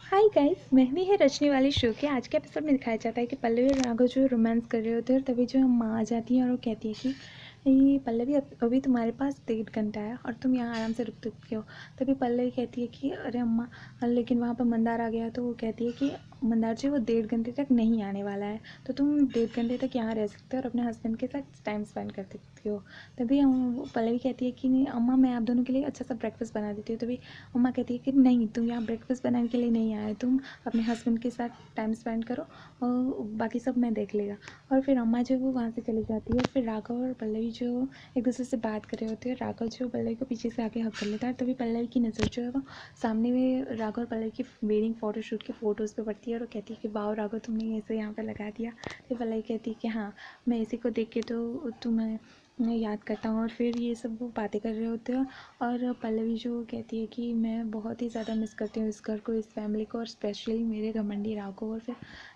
Hi guys, मैं भी है रचने वाली शो के। आज के एपिसोड में दिखाया जाता है कि पल्लवी और राघव जो रोमांस कर रहे होते हैं और तभी जो माँ आ जाती है और वो कहती है कि ये पल्लवी अभी तुम्हारे पास 1.5 घंटा है और तुम यहाँ आराम से रुक सकते हो। तभी पल्लवी कहती है कि अरे अम्मा, लेकिन वहाँ पर मंदार आ गया। तो वो कहती है कि मंदार जी वो 1.5 घंटे तक नहीं आने वाला है, तो तुम 1.5 घंटे तक यहाँ रह सकते हो और अपने हस्बैंड के साथ टाइम स्पेंड कर सकती हो। तभी पल्लवी कहती है कि नहीं अम्मा, मैं आप दोनों के लिए अच्छा सा ब्रेकफास्ट बना देती हूँ। तभी अम्मा कहती है कि नहीं, तुम यहाँ ब्रेकफास्ट बनाने के लिए नहीं आए, तुम अपने हस्बैंड के साथ टाइम स्पेंड करो और बाकी सब मैं देख लेगा। और फिर अम्मा जो वो वहाँ से चली जाती है। फिर राघव और पल्लवी जो एक दूसरे से बात कर रहे होते हैं, राघव जो पल्लवी को पीछे से आके हक कर लेता है। तभी पल्लवी की नज़र जो है वो सामने में राघव और पल्लवी की वेडिंग फोटोशूट के फ़ोटोज़ पे पड़ती है और वो कहती है कि वाह राघव, तुमने ऐसे यहाँ पर लगा दिया। तो पल्लवी कहती है कि हाँ, मैं इसी को देख के तो तुम्हें मैं याद करता हूँ। और फिर ये सब वो बातें कर रहे होते हैं और पल्लवी जो कहती है कि मैं बहुत ही ज़्यादा मिस करती हूँ इस घर को, इस फैमिली को और स्पेशली मेरे घमंडी राघव को। और फिर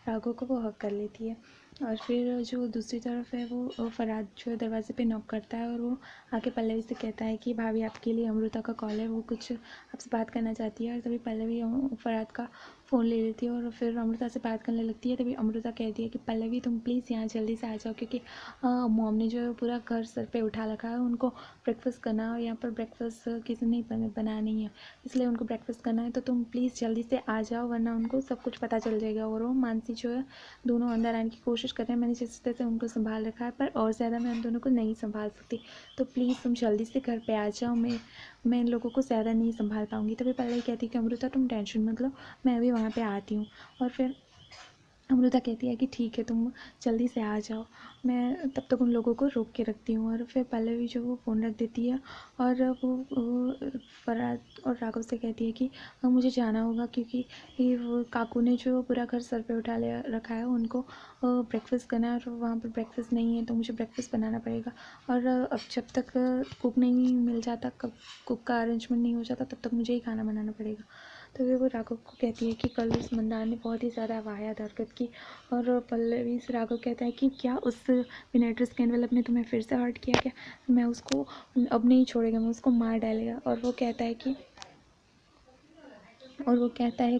राघव को वो हक कर लेती है। और फिर जो दूसरी तरफ है वो फरहाद जो है दरवाजे पे नॉक करता है और वो आके पल्लवी से कहता है कि भाभी आपके लिए अमृता का कॉल है, वो कुछ आपसे बात करना चाहती है। और तभी पल्लवी फरहाद का फ़ोन ले लेती है और फिर अमृता से बात करने लगती है। तभी अमृता कहती है कि पल्लवी तुम प्लीज़ यहाँ जल्दी से आ जाओ, क्योंकि मॉम ने जो है पूरा घर सर पे उठा रखा है, उनको ब्रेकफास्ट करना है और यहाँ पर ब्रेकफास्ट किसी ने बना नहीं है, इसलिए उनको ब्रेकफास्ट करना है। तो तुम प्लीज़ जल्दी से आ जाओ, वरना उनको सब कुछ पता चल जाएगा। और वो मानसी जो है दोनों अंदर आने की कोशिश कर रहे हैं। मैंने जिस तरह से उनको संभाल रखा है, पर और ज़्यादा मैं उन दोनों को नहीं संभाल सकती, तो प्लीज़ तुम जल्दी से घर पे आ जाओ। मैं इन लोगों को ज़्यादा नहीं संभाल पाऊँगी। तभी पल्लवी कहती है कि अमृता तुम टेंशन मत लो, मैं अभी वहाँ पे आती हूँ। और फिर अमृता कहती है कि ठीक है, तुम जल्दी से आ जाओ, मैं तब तक उन लोगों को रोक के रखती हूँ। और फिर पल्लवी जो वो फ़ोन रख देती है और वो फरहाद और राघव से कहती है कि मुझे जाना होगा, क्योंकि ये वो काकू ने जो पूरा घर सर पे उठा ले रखा है, उनको ब्रेकफास्ट करना है और वहाँ पर ब्रेकफास्ट नहीं है, तो मुझे ब्रेकफास्ट बनाना पड़ेगा। और अब जब तक कुक नहीं मिल जाता, कब कुक का अरेंजमेंट नहीं हो जाता, तब तक मुझे ही खाना बनाना पड़ेगा। तो फिर वो राघव को कहती है कि कल उस मंदार ने बहुत ही ज़्यादा वाहियात हरकत की। और पल्लवी से राघव कहता है कि क्या उस विनेट्रेस के एनवेलप ने तुम्हें फिर से हर्ट किया क्या, मैं उसको अब नहीं छोड़ेगा, मैं उसको मार डालेगा। और वो कहता है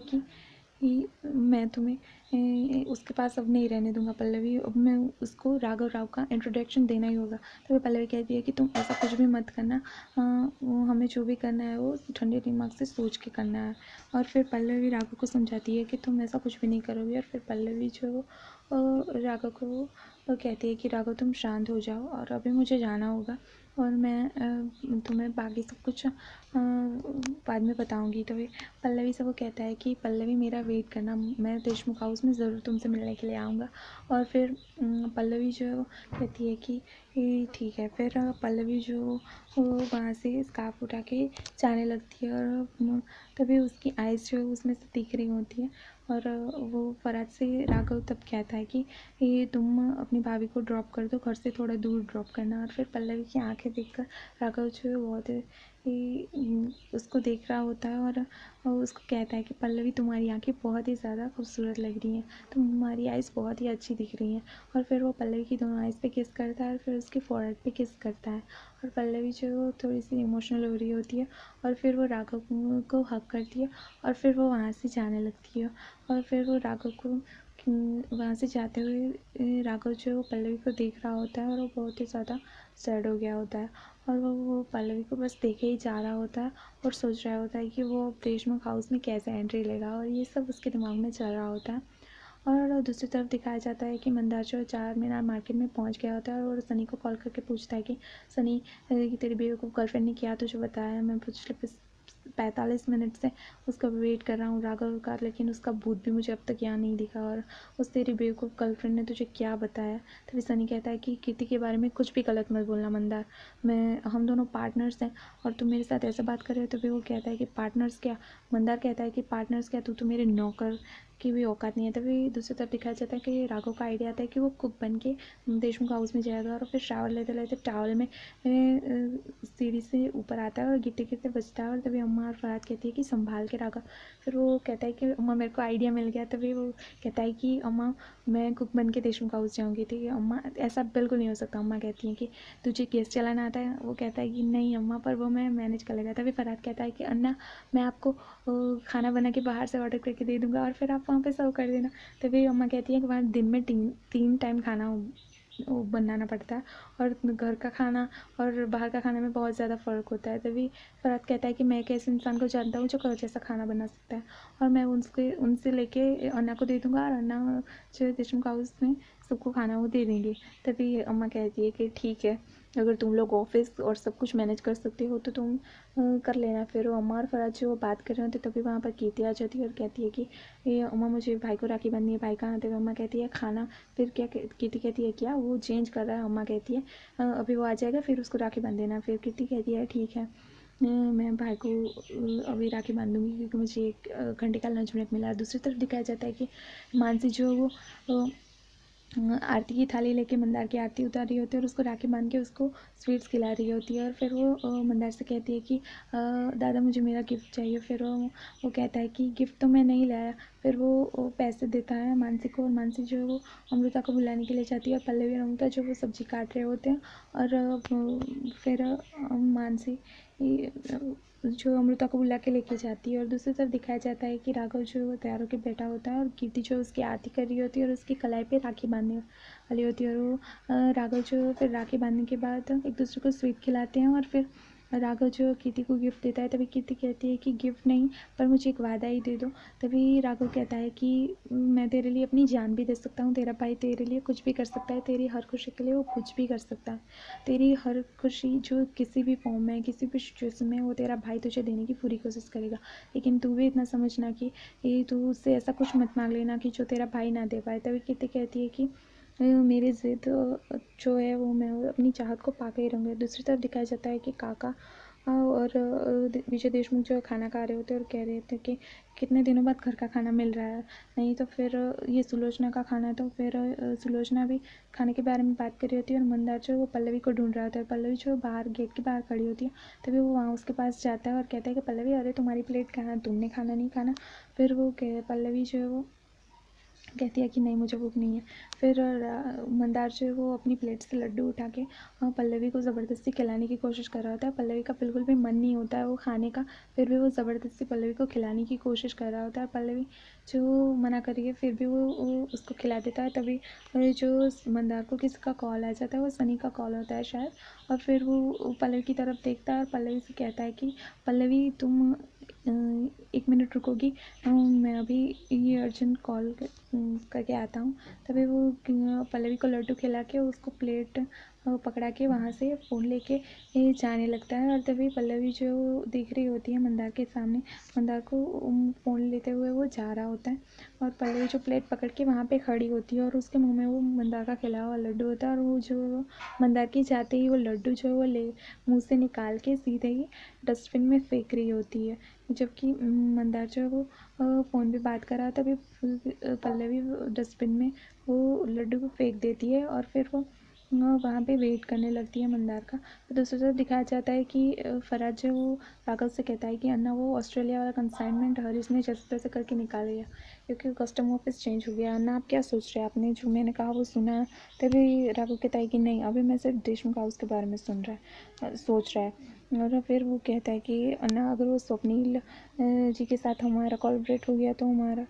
कि मैं तुम्हें उसके पास अब नहीं रहने दूंगा पल्लवी, अब मैं उसको राघव राव का इंट्रोडक्शन देना ही होगा। तो पल्लवी कहती है कि तुम ऐसा कुछ भी मत करना, वो हमें जो भी करना है वो ठंडे दिमाग से सोच के करना है। और फिर पल्लवी राघव को समझाती है कि तुम ऐसा कुछ भी नहीं करोगी। और फिर पल्लवी जो है वो राघव को कहती है कि राघव तुम शांत हो जाओ और अभी मुझे जाना होगा और मैं तुम्हें बाकी सब कुछ बाद में बताऊंगी। तो पल्लवी से वो कहता है कि पल्लवी मेरा वेट करना, मैं देशमुख हाउस में ज़रूर तुमसे मिलने के लिए आऊँगा। और फिर पल्लवी जो है वो कहती है कि ठीक है। फिर पल्लवी जो वहाँ से स्कार्फ उठा के जाने लगती है और तभी उसकी आइज़ जो है उसमें से दिख रही होती है। और वो फरहाद से राघव तब कहता है कि ये तुम अपनी भाभी को ड्रॉप कर दो, घर से थोड़ा दूर ड्रॉप करना। और फिर पल्लवी की आंखें देखकर राघव जो है बहुत उसको देख रहा होता है और उसको कहता है कि पल्लवी तुम्हारी आंखें बहुत ही ज़्यादा खूबसूरत लग रही हैं, तुम्हारी आइज़ बहुत ही अच्छी दिख रही हैं। और फिर वो पल्लवी की दोनों आइज़ पे किस करता है और फिर उसके फॉरहेड पे किस करता है। और पल्लवी जो है वो थोड़ी सी इमोशनल हो रही होती है और फिर वो राघव को हक करती है और फिर वो वहाँ से जाने लगती है। और फिर वो राघव को वहाँ से जाते हुए राघव जो है वो पल्लवी को देख रहा होता है और वो बहुत ही ज़्यादा सैड हो गया होता है। और वो पल्लवी को बस देखे ही जा रहा होता है और सोच रहा होता है कि वो देशमुख हाउस में कैसे एंट्री लेगा, और ये सब उसके दिमाग में चल रहा होता है। और दूसरी तरफ दिखाया जाता है कि मंदार जो चार मीनार मार्केट में पहुंच गया होता है और सनी को कॉल करके पूछता है कि सनी, तेरी बेबी को गर्लफ्रेंड ने क्या तुझे बताया, मैं पिछले 45 मिनट से उसका वेट कर रहा हूँ राघव का, लेकिन उसका भूत भी मुझे अब तक यहाँ नहीं दिखा, और उस तेरी बेवकूफ़ गर्लफ्रेंड ने तुझे क्या बताया। तभी सनी कहता है कि कीर्ति के बारे में कुछ भी गलत मत बोलना मंदार, हम दोनों पार्टनर्स हैं और तुम मेरे साथ ऐसे बात कर रहे हो। तभी वो कहता है कि पार्टनर्स क्या, मंदार कहता है कि पार्टनर्स क्या, तू तो मेरे नौकर की भी औकात नहीं है। तभी दूसरी तरफ दिखाया जाता है कि राघव का आइडिया आता है कि वो कुक बन के देशमुख हाउस में जाएगा और फिर शावर लेते लेते टावल में सीढ़ी से ऊपर आता है और गिरते गिरते बचता है। और तभी अम्मा अम्मा, और फरहाद कहती है कि संभाल के रखा। फिर वो कहता है कि अम्मा मेरे को आइडिया मिल गया। तभी वो कहता है कि अम्मा मैं कुक बन के देशमुख हाउस जाऊँगी। ठीक है अम्मा, ऐसा बिल्कुल नहीं हो सकता। अम्मा कहती हैं कि तुझे गैस चलाना आता है? वो कहता है कि नहीं अम्मा, पर वो मैं मैनेज कर लेगा। तभी फरहाद कहता है कि अन्ना मैं आपको खाना बना के बाहर से ऑर्डर करके दे दूँगा और फिर आप वहाँ पे सर्व कर देना। तभी अम्मा कहती है कि वहाँ दिन में 3 टाइम खाना वो बनाना पड़ता है, और घर का खाना और बाहर का खाने में बहुत ज़्यादा फ़र्क होता है। तभी फरहाद कहता है कि मैं एक ऐसे इंसान को जानता हूँ जो घर जैसा खाना बना सकता है, और मैं उनसे लेके अन्ना को दे दूँगा, और अन्ना जो देशमुख हाउस में सबको खाना वो दे देंगे। तभी अम्मा कहती है कि ठीक है, अगर तुम लोग ऑफिस और सब कुछ मैनेज कर सकते हो तो तुम कर लेना। फिर वो अम्मा और फरहाद जो बात कर रहे होते तभी वहाँ पर कीर्ति आ जाती है और कहती है कि ये अम्मा मुझे भाई को राखी बांधनी है। भाई कहाँ? तभी अम्मा कहती है खाना। फिर क्या कीर्ति कहती है क्या वो चेंज कर रहा है? अम्मा कहती है अभी वो आ जाएगा फिर उसको राखी बांध देना। फिर कीर्ति कहती है ठीक है, मैं भाई को अभी राखी बांध दूँगी क्योंकि मुझे 1 घंटे का लंच ब्रेक मिला है। दूसरी तरफ दिखाया जाता है कि मानसी जो है वो आरती की थाली लेके मंदार की आरती उतार रही होती है और उसको राखी बांध के उसको स्वीट्स खिला रही होती है। और फिर वो मंदार से कहती है कि दादा मुझे मेरा गिफ्ट चाहिए। फिर वो कहता है कि गिफ्ट तो मैं नहीं लाया। फिर वो पैसे देता है मानसी को, और मानसी जो है वो अमृता को बुलाने के लिए जाती है, और पल्लवी और अमृता जो वो सब्जी काट रहे होते हैं। और फिर मानसी जो अमृता को बुला के लेके जाती है। और दूसरी तरफ दिखाया जाता है कि राघव जो है वो तैयार होकर बैठा होता है, और कीर्ति जो उसकी आरती कर रही होती है और उसकी कलाई पे राखी बांधने वाली होती है। और वो राघव जो फिर राखी बांधने के बाद एक दूसरे को स्वीट खिलाते हैं, और फिर राघव जो कीर्ति को गिफ्ट देता है। तभी कीर्ति कहती है कि गिफ्ट नहीं, पर मुझे एक वादा ही दे दो। तभी राघव कहता है कि मैं तेरे लिए अपनी जान भी दे सकता हूँ, तेरा भाई तेरे लिए कुछ भी कर सकता है, तेरी हर खुशी के लिए वो कुछ भी कर सकता है। तेरी हर खुशी जो किसी भी फॉर्म में, किसी भी सिचुएशन में, वो तेरा भाई तुझे देने की पूरी कोशिश करेगा। लेकिन तू भी इतना समझना कि तू उससे ऐसा कुछ मत मांग लेना कि जो तेरा भाई ना दे पाए। तभी कीर्ति कहती है कि मेरी ज़िद जो है वो मैं अपनी चाहत को पाके ही रहूँगी। दूसरी तरफ दिखाया जाता है कि काका और विजय देशमुख जो है खाना खा रहे होते हैं और कह रहे थे कि कितने दिनों बाद घर का खाना मिल रहा है। नहीं तो फिर ये सुलोचना का खाना, तो फिर सुलोचना भी खाने के बारे में बात कर रही होती है, और मंदार जो है वो पल्लवी को ढूंढ रहा होता है। पल्लवी जो बाहर गेट के बाहर खड़ी होती है। तभी वो वहाँ उसके पास जाता है और कहता है कि पल्लवी अरे तुम्हारी प्लेट कहाँ है, तुमने खाना नहीं खाना? फिर वो पल्लवी जो है वो कहती है कि नहीं मुझे भूख नहीं है। फिर मंदार जो है वो अपनी प्लेट से लड्डू उठा के पल्लवी को ज़बरदस्ती खिलाने की कोशिश कर रहा होता है। पल्लवी का बिल्कुल भी मन नहीं होता है वो खाने का, फिर भी वो ज़बरदस्ती पल्लवी को खिलाने की कोशिश कर रहा होता है। पल्लवी जो मना कर रही है फिर भी वो उसको खिला देता है। तभी जो मंदार को किसी का कॉल आ जाता है, वो सनी का कॉल होता है शायद। और फिर वो पल्लवी की तरफ देखता है और पल्लवी से कहता है कि पल्लवी तुम 1 मिनट रुकोगी, मैं अभी ये अर्जेंट कॉल करके आता हूँ। तभी वो पल्लवी को लड्डू खिला के उसको प्लेट पकड़ा के वहाँ से फ़ोन लेके जाने लगता है। और तभी पल्लवी जो देख रही होती है मंदार के सामने, मंदार को फ़ोन लेते हुए वो जा रहा होता है, और पल्लवी जो प्लेट पकड़ के वहाँ पे खड़ी होती है और उसके मुंह में वो मंदार का खिला हुआ लड्डू होता है। और वो जो मंदार की जाते ही वो लड्डू जो है वो ले मुँह से निकाल के सीधे ही डस्टबिन में फेंक रही होती है। जबकि मंदार जो है वो फ़ोन पे बात कर रहा था। तभी पल्लवी डस्टबिन में वो लड्डू को फेंक देती है, और फिर वो वहाँ पे वेट करने लगती है मंदार का। तो दूसरी तरफ दिखाया जाता है कि फराज जो है वो राघव से कहता है कि अन्ना वो ऑस्ट्रेलिया वाला कंसाइनमेंट हरीश ने जैसे तैसे करके निकाल लिया क्योंकि कस्टम ऑफिस चेंज हो गया। अन्ना आप क्या सोच रहे हैं? आपने जो मैंने कहा वो सुना है? तभी राघव कहता है कि नहीं, अभी मैं सिर्फ देशमुख हाउस के बारे में सोच रहा है। और फिर वो कहता है कि अन्ना अगर वो स्वप्नील जी के साथ हमारा कोलैबोरेट हो गया तो हमारा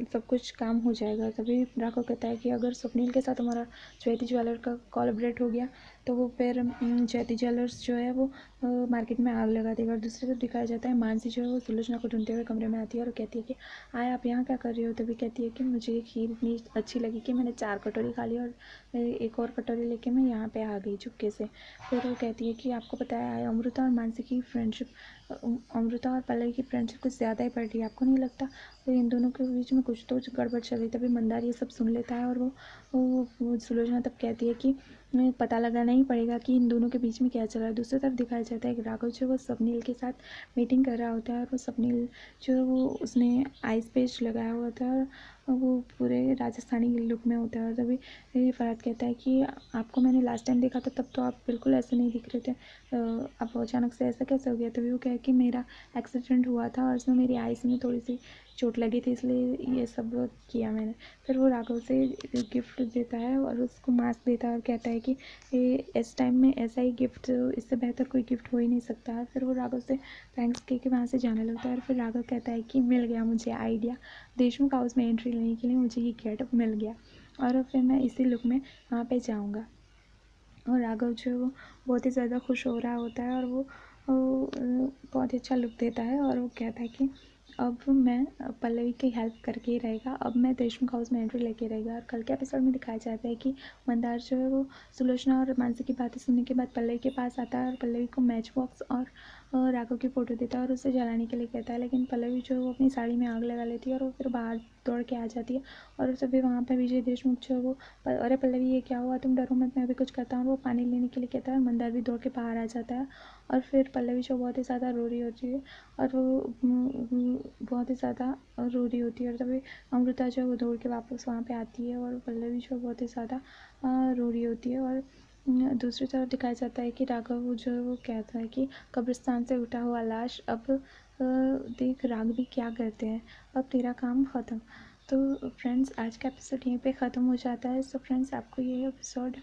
सब कुछ काम हो जाएगा। तभी राघव कहता है कि अगर स्वप्नील के साथ हमारा ज्योति ज्वेलर का कोलैबोरेट हो गया तो वो फिर ज्योति ज्वेलर्स जो है वो मार्केट में आग लगा देगा। और दूसरी तरफ दिखाया जाता है मानसी जो है वो सुलोचना को ढूंढते हुए कमरे में आती है और कहती है कि आए आप यहाँ क्या कर रही हो? तभी कहती है कि मुझे खीर इतनी अच्छी लगी कि मैंने 4 कटोरी खा ली और एक और कटोरी लेके मैं यहाँ पे आ गई चुपके से। फिर वो कहती है कि आपको पता है अमृता और मानसी की फ्रेंडशिप, अमृता और पल्लवी की फ्रेंडशिप कुछ ज़्यादा ही बढ़ रही है, आपको नहीं लगता? तो इन दोनों के बीच में कुछ तो गड़बड़ चल रही। तभी मंदार ये सब सुन लेता है और वो सुलोचना तब कहती है कि पता लगाना ही पड़ेगा कि इन दोनों के बीच में क्या चल रहा है। दूसरी तरफ दिखाया जाता है कि राघव जो वो स्वप्नील के साथ मीटिंग कर रहा होता है, और वो स्वप्नील जो है वो उसने आइस पेच लगाया हुआ था, वो पूरे राजस्थानी लुक में होता है। और तभी फरहाद कहता है कि आपको मैंने लास्ट टाइम देखा था तब तो आप बिल्कुल ऐसे नहीं दिख रहे थे, अब अचानक से ऐसा कैसे हो गया। तभी वो कहे कि मेरा एक्सीडेंट हुआ था और उसमें मेरी आइज़ में थोड़ी सी चोट लगी थी, इसलिए ये सब किया मैंने। फिर वो राघव से गिफ्ट देता है और उसको मास्क देता है और कहता है कि इस टाइम में ऐसा ही गिफ्ट, इससे बेहतर कोई गिफ्ट हो ही नहीं सकता है। फिर वो राघव से थैंक्स कह के वहाँ से जाने लगता है और फिर राघव कहता है कि मिल गया मुझे आइडिया, देशमुख हाउस में एंट्री लेने के लिए मुझे ये गेटअप मिल गया और फिर मैं इसी लुक में वहाँ पे जाऊँगा। और राघव जो है वो बहुत ही ज़्यादा खुश हो रहा होता है और वो बहुत ही अच्छा लुक देता है और वो कहता है कि अब मैं पल्लवी की हेल्प करके ही रहेगा, अब मैं देशमुख हाउस में एंट्री लेके रहेगा। और कल के एपिसोड में दिखाया जाता है कि मंदार जो है वो सुलोचना और मानसी की बातें सुनने के बाद पल्लवी के पास आता है और पल्लवी को मैच बॉक्स और राघव की फ़ोटो देता है और उसे जलाने के लिए कहता है। लेकिन पल्लवी जो है वो अपनी साड़ी में आग लगा लेती है और वो फिर बाहर दौड़ के आ जाती है। और तभी वहाँ पर विजय देशमुख जो है वो अरे पल्लवी ये क्या हुआ, तुम डरो मत, मैं अभी कुछ करता हूँ। वो पानी लेने के लिए कहता है और मंदार भी दौड़ के बाहर आ जाता है। और फिर पल्लवी जो बहुत ही ज़्यादा रो रही होती है और वो बहुत ही ज़्यादा रो रही होती है और तभी अमृता जो है वो दौड़ के वापस वहाँ पे आती है और पल्लवी जो बहुत ही ज़्यादा रो रही होती है। और दूसरी तरफ दिखाया जाता है कि राघव जो है वो कहता है कि कब्रिस्तान से उठा हुआ लाश, अब देख राग भी क्या करते हैं, अब तेरा काम ख़त्म। तो फ्रेंड्स आज का एपिसोड यहीं पे ख़त्म हो जाता है। सो फ्रेंड्स आपको ये एपिसोड